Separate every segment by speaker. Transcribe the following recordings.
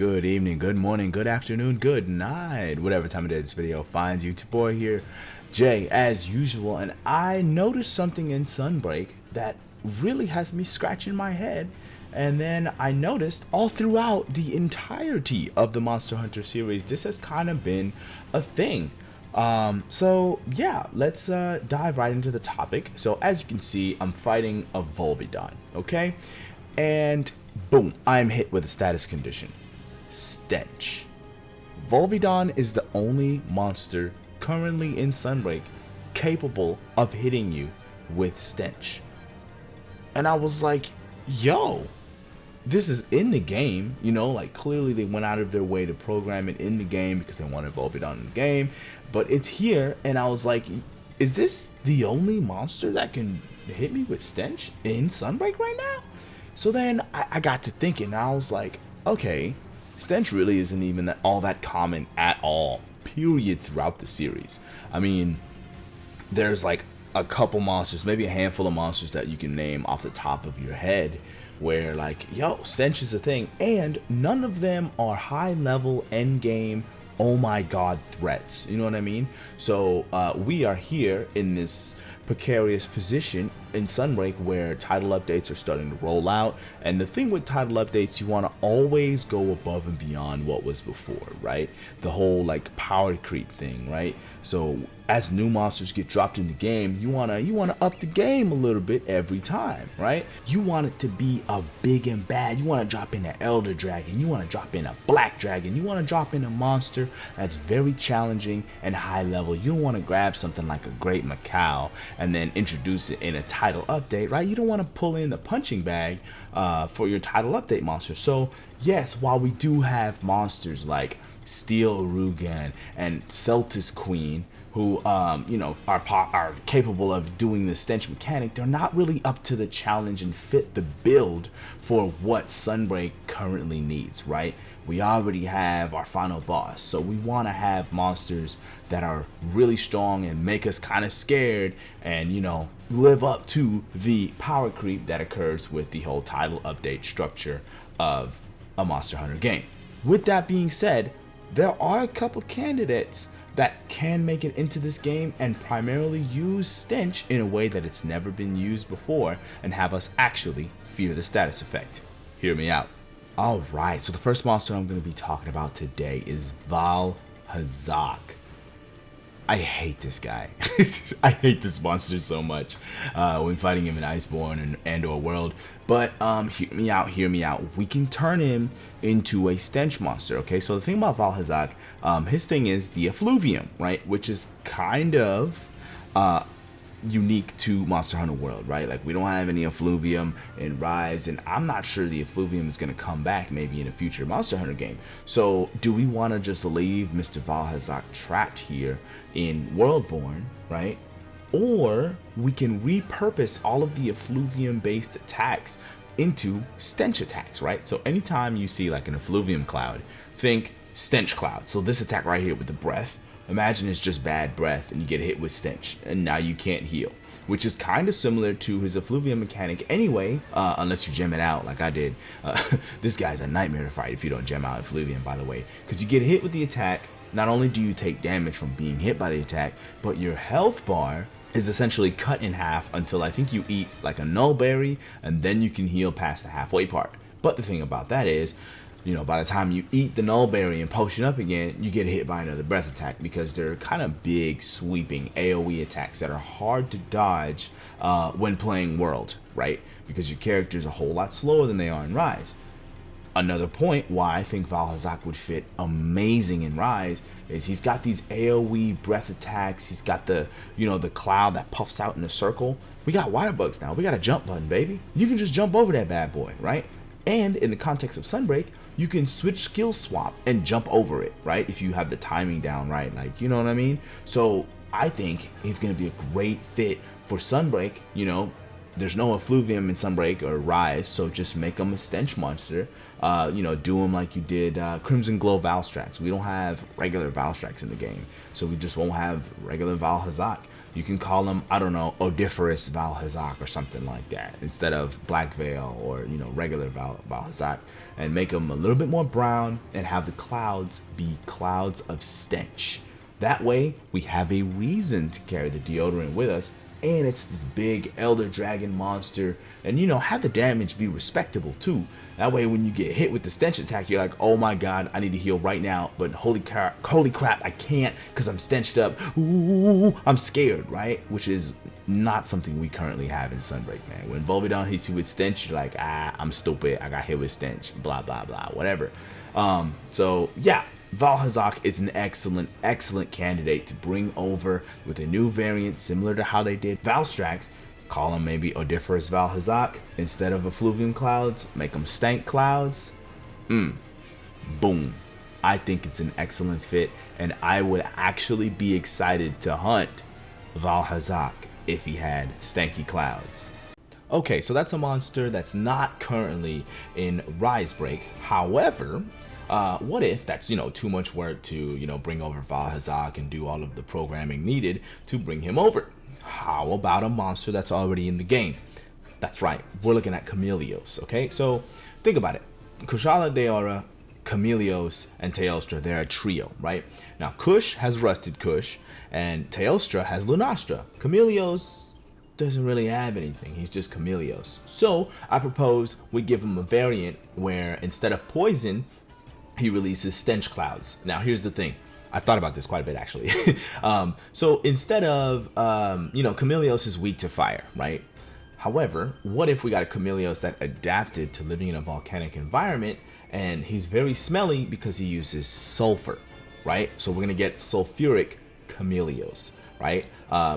Speaker 1: Good evening, good morning, good afternoon, good night, whatever time of day this video finds you. It's your boy here, Jay, as usual, and I noticed something in Sunbreak that really has me scratching my head. And then I noticed all throughout the entirety of the Monster Hunter series, this has kind of been a thing. So yeah, let's dive right into the topic. So as you can see, I'm fighting a Volvidon, okay? And boom, I'm hit with a status condition. Stench. Volvidon is the only monster currently in Sunbreak capable of hitting you with Stench. And I was like, yo, this is in the game, you know, like clearly they went out of their way to program it in the game because they wanted Volvidon in the game, but it's here. And I was like, is this the only monster that can hit me with Stench in Sunbreak right now? So then I got to thinking, and I was like, okay, Stench really isn't even all that common at all, period, throughout the series. I mean, there's like a couple monsters, maybe a handful of monsters that you can name off the top of your head where like, yo, Stench is a thing, and none of them are high level end game, oh my god threats, you know what I mean? So we are here in this precarious position in Sunbreak where title updates are starting to roll out, and the thing with title updates, you want to always go above and beyond what was before, right? The whole like power creep thing, right? So as new monsters get dropped in the game, you wanna up the game a little bit every time, right? You want it to be a big and bad. You want to drop in an Elder Dragon, you want to drop in a Black Dragon, you want to drop in a monster that's very challenging and high level. You don't want to grab something like a Great Macau and then introduce it in a title update, right? You don't want to pull in the punching bag for your title update monster. So yes, while we do have monsters like Steel Rugan and Celtis Queen who you know are capable of doing the Stench mechanic, they're not really up to the challenge and fit the build for what Sunbreak currently needs, right? We already have our final boss, so we want to have monsters that are really strong and make us kind of scared and, you know, live up to the power creep that occurs with the whole title update structure of a Monster Hunter game. With that being said, there are a couple candidates that can make it into this game and primarily use Stench in a way that it's never been used before and have us actually fear the status effect. Hear me out. Alright, so the first monster I'm going to be talking about today is Val Hazak. I hate this guy. I hate this monster so much when fighting him in Iceborne and or World. But hear me out. We can turn him into a Stench monster, okay? So the thing about Val Hazak, his thing is the effluvium, right? Which is kind of unique to Monster Hunter World, right? Like we don't have any effluvium in Rise, and I'm not sure the effluvium is going to come back maybe in a future Monster Hunter game. So do we want to just leave Mr. Val Hazak trapped here in Worldborn, right? Or we can repurpose all of the effluvium based attacks into Stench attacks, right? So anytime you see like an effluvium cloud, think Stench cloud. So this attack right here with the breath, imagine it's just bad breath and you get hit with Stench and now you can't heal, which is kind of similar to his effluvium mechanic anyway, unless you gem it out like I did. This guy's a nightmare to fight if you don't gem out effluvium, by the way, because you get hit with the attack. Not only do you take damage from being hit by the attack, but your health bar is essentially cut in half until I think you eat like a null berry, and then you can heal past the halfway part. But the thing about that is, you know, by the time you eat the null berry and potion up again, you get hit by another breath attack because they're kind of big, sweeping AoE attacks that are hard to dodge when playing World, right? Because your character is a whole lot slower than they are in Rise. Another point why I think Val Hazak would fit amazing in Rise is he's got these AoE breath attacks. He's got the, you know, the cloud that puffs out in a circle. We got wire bugs now. We got a jump button, baby. You can just jump over that bad boy, right? And in the context of Sunbreak, you can switch skill swap and jump over it, right? If you have the timing down right, like, you know what I mean? So I think he's going to be a great fit for Sunbreak. You know, there's no effluvium in Sunbreak or Rise, so just make him a Stench monster. You know, do him like you did Crimson Glow Valstrax. We don't have regular Valstrax in the game, so we just won't have regular Val Hazak. You can call him, I don't know, Odiferous Val Hazak or something like that, instead of Black Veil or, you know, regular Val Hazak, and make him a little bit more brown and have the clouds be clouds of stench. That way, we have a reason to carry the deodorant with us, and it's this big elder dragon monster, and you know, have the damage be respectable too. That way when you get hit with the stench attack, you're like, oh my god, I need to heal right now, but holy crap, I can't because I'm stenched up. Ooh, I'm scared, right? Which is not something we currently have in Sunbreak, man. When Volvidon hits you with stench, you're like, I'm stupid, I got hit with stench, blah blah blah, whatever. So yeah, Val Hazak is an excellent candidate to bring over with a new variant similar to how they did Valstrax. Call them maybe Odiferous Val Hazak. Instead of effluvium clouds, make them stank clouds. Boom. I think it's an excellent fit, and I would actually be excited to hunt Val Hazak if he had stanky clouds. Okay, so that's a monster that's not currently in Risebreak. However, what if that's, you know, too much work to, you know, bring over Val Hazak and do all of the programming needed to bring him over? How about a monster that's already in the game? That's right, we're looking at Chameleos, okay? So think about it. Kushala Deora, Chameleos, and Teostra, they're a trio, right? Now Kush has Rusted Kush, and Teostra has Lunastra. Chameleos doesn't really have anything, he's just Chameleos. So I propose we give him a variant where instead of poison, he releases stench clouds. Now here's the thing, I've thought about this quite a bit actually. So instead of, you know, Chameleos is weak to fire, right? However, what if we got a Chameleos that adapted to living in a volcanic environment, and he's very smelly because he uses sulfur, right? So we're gonna get Sulfuric Chameleos, right?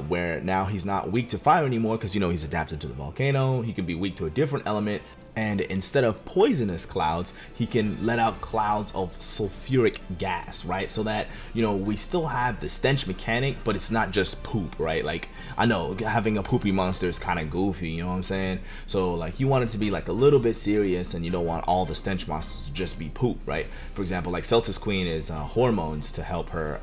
Speaker 1: Where now he's not weak to fire anymore because, you know, he's adapted to the volcano. He can be weak to a different element, and instead of poisonous clouds, he can let out clouds of sulfuric gas, right? So that, you know, we still have the stench mechanic, but it's not just poop, right? Like, I know having a poopy monster is kind of goofy, you know what I'm saying? So like, you want it to be like a little bit serious, and you don't want all the stench monsters to just be poop, right? For example, like Celtis Queen is hormones to help her,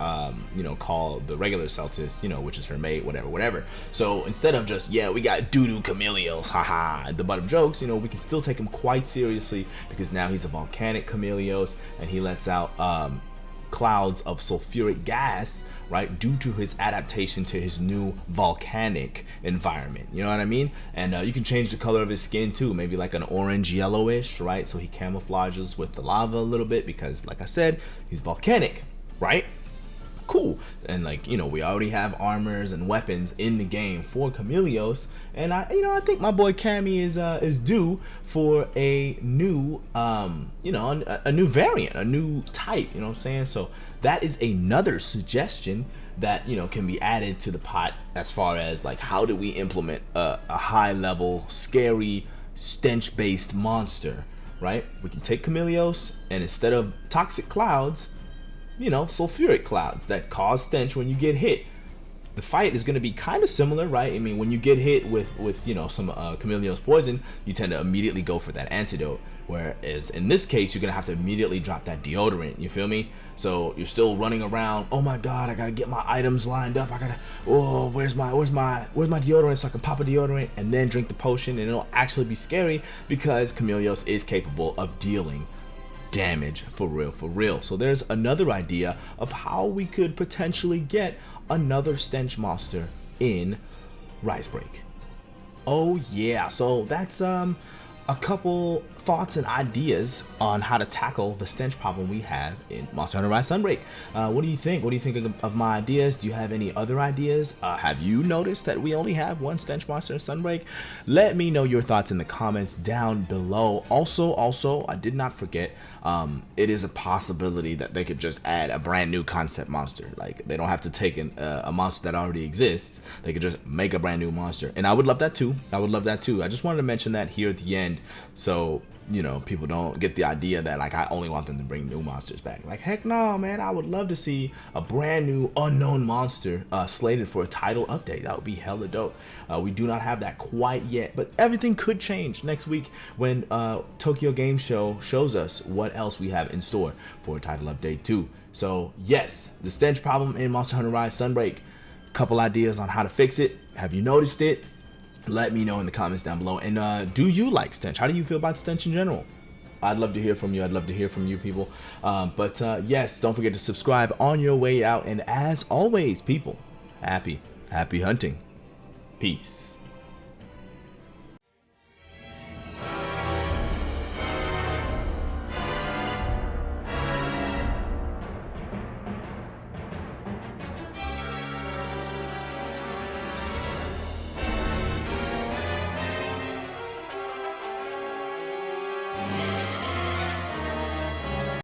Speaker 1: you know, call the regular Celtis, you know, which is her mate, whatever. So instead of just, yeah, we got doo-doo Chameleos, haha, at the butt of jokes, you know, we can still take him quite seriously because now he's a volcanic Chameleos, and he lets out clouds of sulfuric gas, right, due to his adaptation to his new volcanic environment, you know what I mean? And you can change the color of his skin too, maybe like an orange yellowish, right? So he camouflages with the lava a little bit because, like I said, he's volcanic, right? Cool. And like, you know, we already have armors and weapons in the game for Chameleos, and I think my boy Cammy is due for a new you know, a new variant, a new type, you know what I'm saying? So that is another suggestion that, you know, can be added to the pot as far as like, how do we implement a high level scary stench based monster, right? We can take Chameleos, and instead of toxic clouds, you know, sulfuric clouds that cause stench when you get hit. The fight is going to be kind of similar, right? I mean, when you get hit with you know, some Chameleos poison, you tend to immediately go for that antidote, whereas in this case, you're going to have to immediately drop that deodorant, you feel me? So you're still running around, oh my god, I got to get my items lined up, I got to, oh, where's my deodorant so I can pop a deodorant and then drink the potion, and it'll actually be scary because Chameleos is capable of dealing damage for real. So there's another idea of how we could potentially get another stench monster in Risebreak. Oh yeah, so that's a couple thoughts and ideas on how to tackle the stench problem we have in Monster Hunter Rise Sunbreak. What do you think? What do you think of my ideas? Do you have any other ideas? Have you noticed that we only have one stench monster in Sunbreak? Let me know your thoughts in the comments down below. Also, I did not forget, it is a possibility that they could just add a brand new concept monster. Like, they don't have to take a monster that already exists. They could just make a brand new monster, and I would love that too. I just wanted to mention that here at the end, so you know, people don't get the idea that like I only want them to bring new monsters back. Like, heck no, man, I would love to see a brand new unknown monster slated for a title update. That would be hella dope. We do not have that quite yet, but everything could change next week when Tokyo Game Show shows us what else we have in store for a title update too. So yes, the stench problem in Monster Hunter Rise Sunbreak, Couple ideas on how to fix it. Have you noticed it? Let me know in the comments down below. And do you like stench? How do you feel about stench in general? I'd love to hear from you. I'd love to hear from you people. But yes, don't forget to subscribe on your way out. And as always, people, happy hunting. Peace.